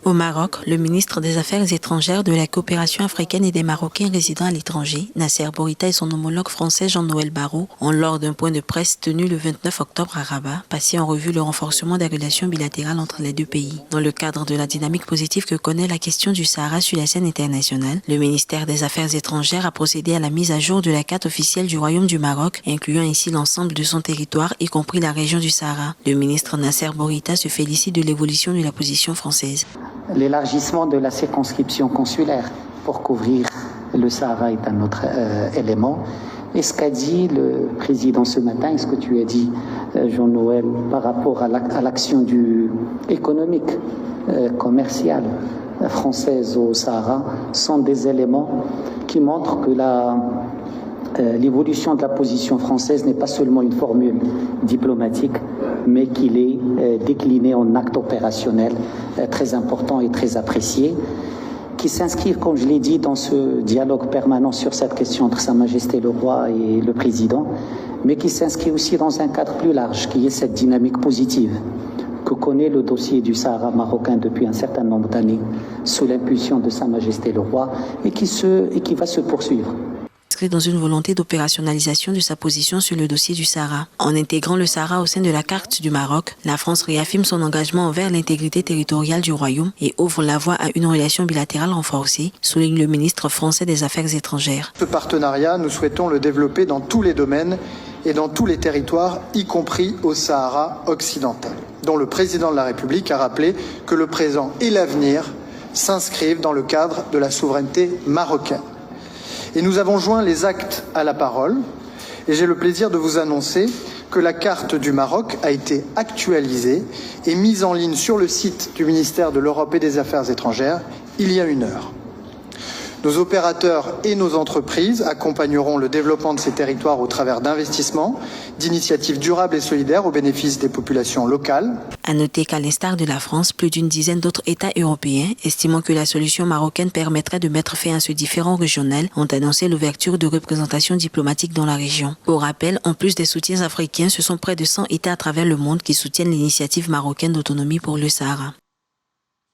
Au Maroc, le ministre des Affaires étrangères, de la coopération africaine et des Marocains résidant à l'étranger, Nasser Bourita, et son homologue français Jean-Noël Barrot ont, lors d'un point de presse tenu le 29 octobre à Rabat, passé en revue le renforcement des relations bilatérales entre les deux pays. Dans le cadre de la dynamique positive que connaît la question du Sahara sur la scène internationale, le ministère des Affaires étrangères a procédé à la mise à jour de la carte officielle du Royaume du Maroc, incluant ainsi l'ensemble de son territoire, y compris la région du Sahara. Le ministre Nasser Bourita se félicite de l'évolution de la position française. L'élargissement de la circonscription consulaire pour couvrir le Sahara est un autre élément. Et ce qu'a dit le président ce matin, et ce que tu as dit, Jean-Noël, par rapport à l'action économique, commerciale française au Sahara, sont des éléments qui montrent que l'évolution de la position française n'est pas seulement une formule diplomatique, mais qu'il est décliné en actes opérationnels très importants et très appréciés, qui s'inscrivent, comme je l'ai dit, dans ce dialogue permanent sur cette question entre Sa Majesté le Roi et le Président, mais qui s'inscrit aussi dans un cadre plus large, qui est cette dynamique positive que connaît le dossier du Sahara marocain depuis un certain nombre d'années, sous l'impulsion de Sa Majesté le Roi, et qui va se poursuivre. Dans une volonté d'opérationnalisation de sa position sur le dossier du Sahara. En intégrant le Sahara au sein de la carte du Maroc, la France réaffirme son engagement envers l'intégrité territoriale du Royaume et ouvre la voie à une relation bilatérale renforcée, souligne le ministre français des Affaires étrangères. Ce partenariat, nous souhaitons le développer dans tous les domaines et dans tous les territoires, y compris au Sahara occidental, dont le président de la République a rappelé que le présent et l'avenir s'inscrivent dans le cadre de la souveraineté marocaine. Et nous avons joint les actes à la parole, et j'ai le plaisir de vous annoncer que la carte du Maroc a été actualisée et mise en ligne sur le site du ministère de l'Europe et des Affaires étrangères il y a 1 heure. Nos opérateurs et nos entreprises accompagneront le développement de ces territoires au travers d'investissements, d'initiatives durables et solidaires au bénéfice des populations locales. À noter qu'à l'instar de la France, plus d'une dizaine d'autres États européens, estimant que la solution marocaine permettrait de mettre fin à ce différend régional, ont annoncé l'ouverture de représentations diplomatiques dans la région. Pour rappel, en plus des soutiens africains, ce sont près de 100 États à travers le monde qui soutiennent l'initiative marocaine d'autonomie pour le Sahara.